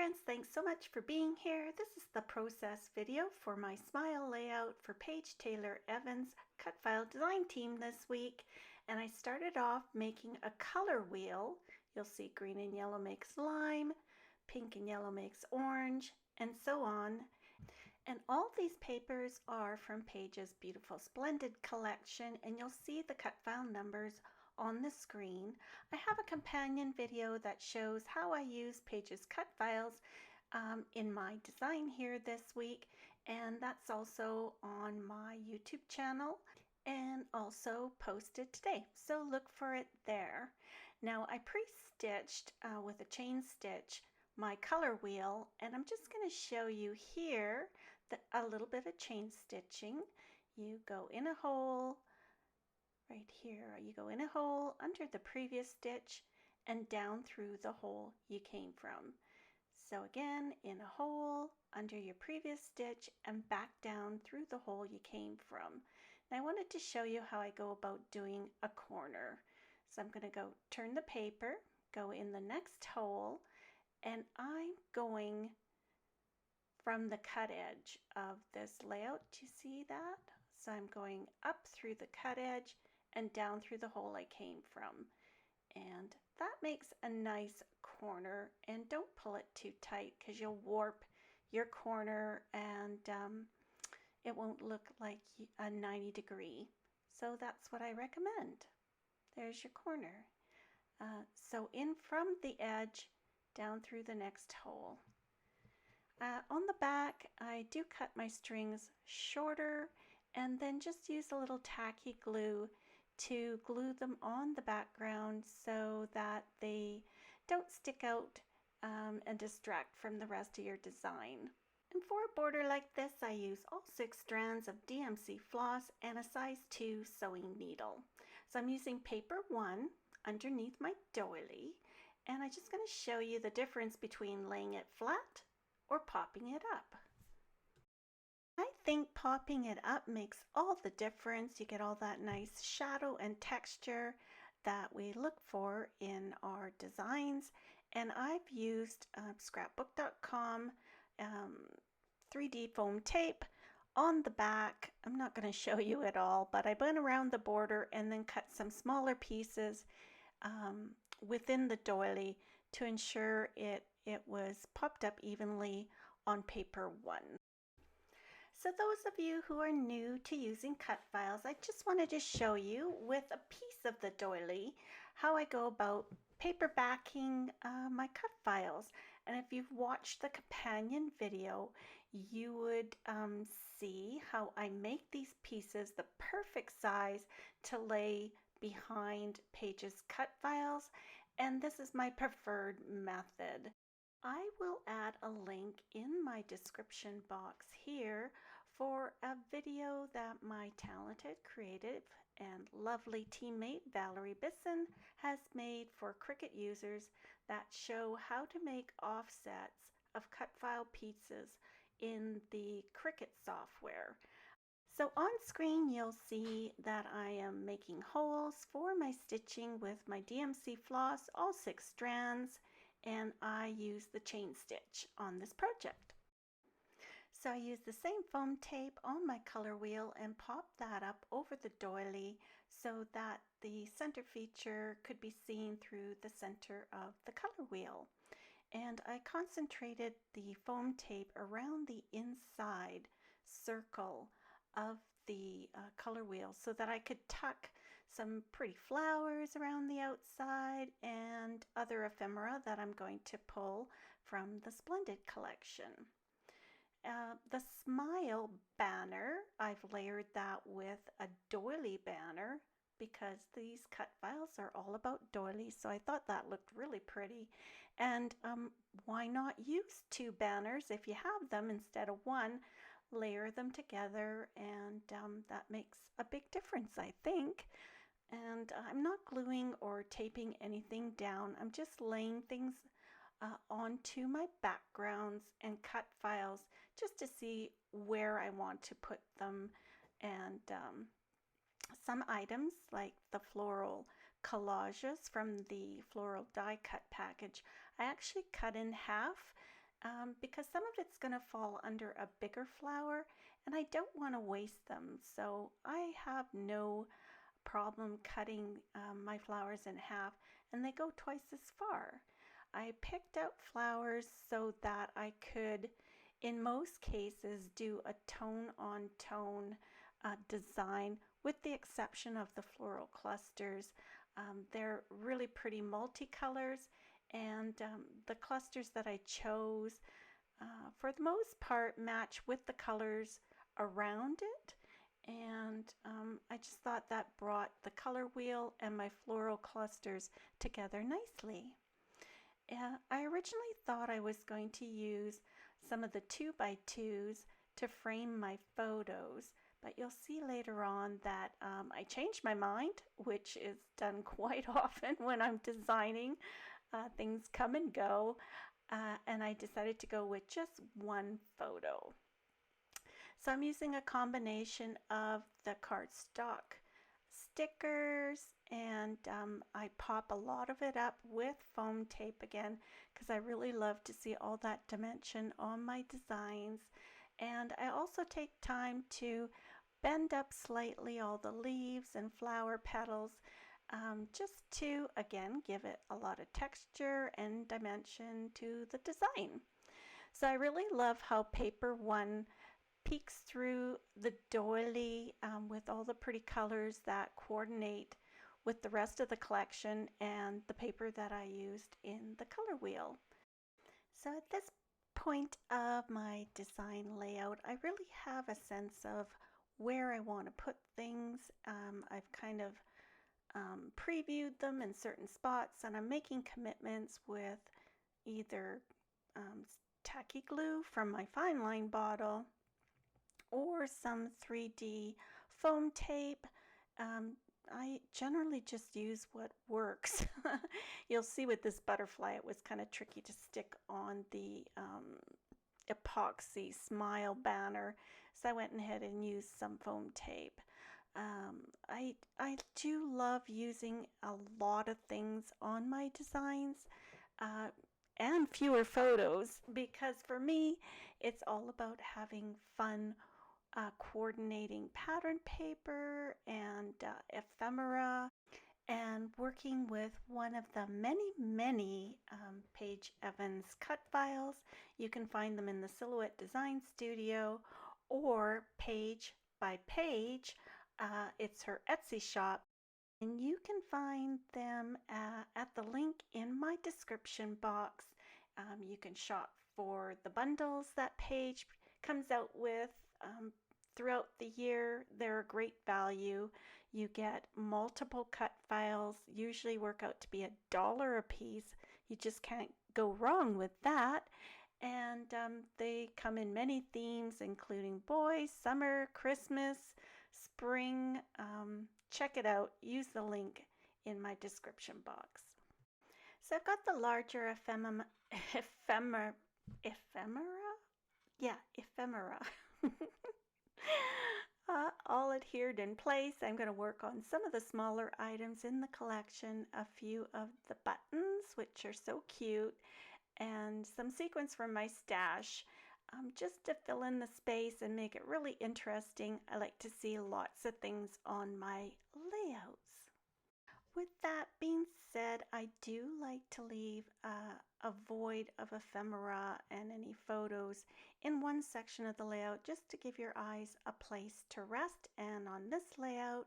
friends, thanks so much for being here. This is the process video for my smile layout for Paige Taylor Evans cut file design team this week. And I started off making a color wheel. You'll see green and yellow makes lime, pink and yellow makes orange, and so on. And all these papers are from Paige's beautiful Splendid collection, and you'll see the cut file numbers on the screen. I have a companion video that shows how I use Paige's cut files in my design here this week, and that's also on my YouTube channel and also posted today, so look for it there. Now I pre-stitched with a chain stitch my color wheel, and I'm just going to show you here a little bit of chain stitching. You go in a hole right here, you go in a hole under the previous stitch and down through the hole you came from. So again, in a hole under your previous stitch and back down through the hole you came from. And I wanted to show you how I go about doing a corner. So I'm going to go turn the paper, go in the next hole, and I'm going from the cut edge of this layout. Do you see that? So I'm going up through the cut edge and down through the hole I came from. And that makes a nice corner, and don't pull it too tight because you'll warp your corner and it won't look like a 90-degree. So that's what I recommend. There's your corner. So in from the edge down through the next hole. On the back, I do cut my strings shorter and then just use a little tacky glue to glue them on the background so that they don't stick out and distract from the rest of your design. And for a border like this, I use all 6 strands of DMC floss and a size 2 sewing needle. So I'm using paper 1 underneath my doily, and I'm just going to show you the difference between laying it flat or popping it up. I think popping it up makes all the difference. You get all that nice shadow and texture that we look for in our designs. And I've used scrapbook.com 3D foam tape on the back. I'm not going to show you it all, but I went around the border and then cut some smaller pieces within the doily to ensure it was popped up evenly on paper 1. So those of you who are new to using cut files, I just wanted to show you with a piece of the doily how I go about paper backing my cut files. And if you've watched the companion video, you would see how I make these pieces the perfect size to lay behind Paige's cut files. And this is my preferred method. I will add a link in my description box here for a video that my talented, creative, and lovely teammate Valerie Bisson has made for Cricut users that show how to make offsets of cut file pieces in the Cricut software. So on screen you'll see that I am making holes for my stitching with my DMC floss, all 6 strands, and I use the chain stitch on this project. So I use the same foam tape on my color wheel and pop that up over the doily so that the center feature could be seen through the center of the color wheel. And I concentrated the foam tape around the inside circle of the color wheel so that I could tuck some pretty flowers around the outside and other ephemera that I'm going to pull from the Splendid collection. The smile banner, I've layered that with a doily banner because these cut files are all about doilies, so I thought that looked really pretty. And why not use 2 banners if you have them instead of 1? Layer them together, and that makes a big difference, I think. And I'm not gluing or taping anything down. I'm just laying things onto my backgrounds and cut files just to see where I want to put them. And some items like the floral collages from the floral die cut package, I actually cut in half because some of it's going to fall under a bigger flower and I don't want to waste them. So I have no problem cutting my flowers in half, and they go twice as far. I picked out flowers so that I could, in most cases, do a tone on tone design with the exception of the floral clusters. They're really pretty multicolors, and the clusters that I chose for the most part match with the colors around it. And I just thought that brought the color wheel and my floral clusters together nicely. I originally thought I was going to use some of the 2x2s to frame my photos, but you'll see later on that I changed my mind, which is done quite often when I'm designing. Things come and go, and I decided to go with just one photo. So I'm using a combination of the cardstock stickers, and I pop a lot of it up with foam tape again because I really love to see all that dimension on my designs. And I also take time to bend up slightly all the leaves and flower petals, just to again give it a lot of texture and dimension to the design. So I really love how paper one peeks through the doily with all the pretty colors that coordinate with the rest of the collection and the paper that I used in the color wheel. So at this point of my design layout, I really have a sense of where I want to put things. I've kind of previewed them in certain spots, and I'm making commitments with either tacky glue from my fine line bottle or some 3D foam tape. I generally just use what works. You'll see with this butterfly, it was kind of tricky to stick on the epoxy smile banner, so I went ahead and used some foam tape. I do love using a lot of things on my designs and fewer photos, because for me it's all about having fun coordinating pattern paper and ephemera, and working with one of the many Paige Evans cut files. You can find them in the Silhouette Design Studio or Paige by Paige. It's her Etsy shop, and you can find them at the link in my description box. You can shop for the bundles that Paige comes out with throughout the year. They're a great value. You get multiple cut files, usually work out to be $1 a piece. You just can't go wrong with that. And they come in many themes, including boys, summer, Christmas, spring. Check it out. Use the link in my description box. So I've got the larger ephemera. Yeah, ephemera. All adhered in place. I'm going to work on some of the smaller items in the collection, a few of the buttons, which are so cute, and some sequins from my stash, just to fill in the space and make it really interesting. I like to see lots of things on my layouts. With that being said, I do like to leave a void of ephemera and any photos in one section of the layout, just to give your eyes a place to rest. And on this layout,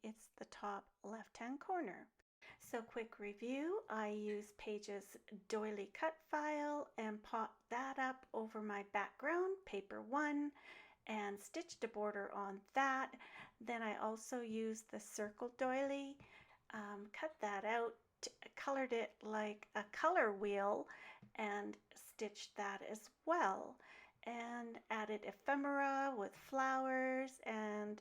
it's the top left-hand corner. So quick review, I used Paige's doily cut file and popped that up over my background, paper one, and stitched a border on that. Then I also used the circle doily, cut that out, colored it like a color wheel, and stitched that as well, and added ephemera with flowers and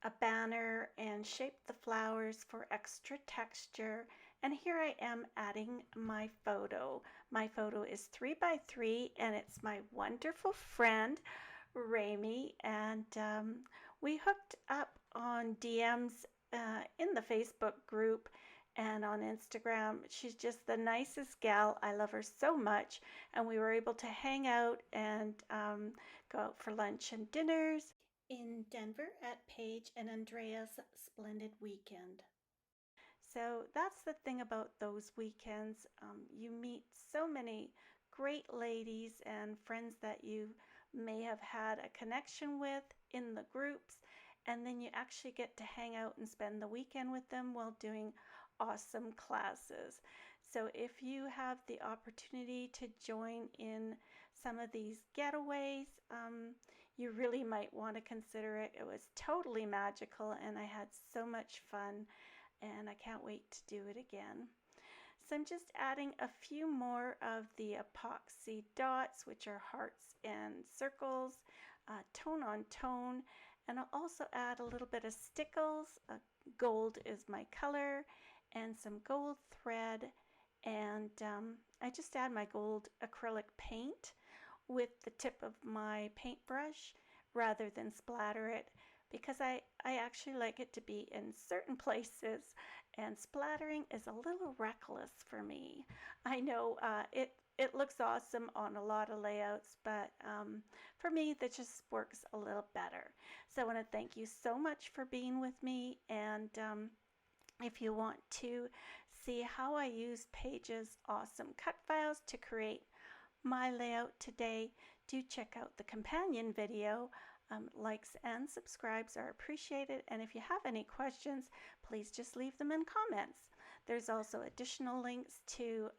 a banner, and shaped the flowers for extra texture. And here I am adding my photo. My photo is 3x3, and it's my wonderful friend Rami, and we hooked up on DMs in the Facebook group, and on Instagram. She's just the nicest gal. I love her so much. And we were able to hang out and go out for lunch and dinners in Denver at Paige and Andrea's splendid weekend. So that's the thing about those weekends. You meet so many great ladies and friends that you may have had a connection with in the groups, and then you actually get to hang out and spend the weekend with them while doing awesome classes. So if you have the opportunity to join in some of these getaways, you really might want to consider it. It was totally magical, and I had so much fun, and I can't wait to do it again. So I'm just adding a few more of the epoxy dots, which are hearts and circles, tone on tone, and I'll also add a little bit of stickles. Gold is my color, and some gold thread, and I just add my gold acrylic paint with the tip of my paintbrush rather than splatter it, because I actually like it to be in certain places, and splattering is a little reckless for me. I know it looks awesome on a lot of layouts, but for me that just works a little better. So I want to thank you so much for being with me, and if you want to see how I use Paige's awesome cut files to create my layout today, do check out the companion video. Likes and subscribes are appreciated, and if you have any questions, please just leave them in comments. There's also additional links to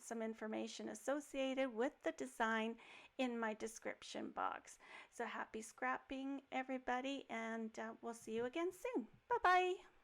some information associated with the design in my description box. So happy scrapping, everybody, and we'll see you again soon. Bye-bye.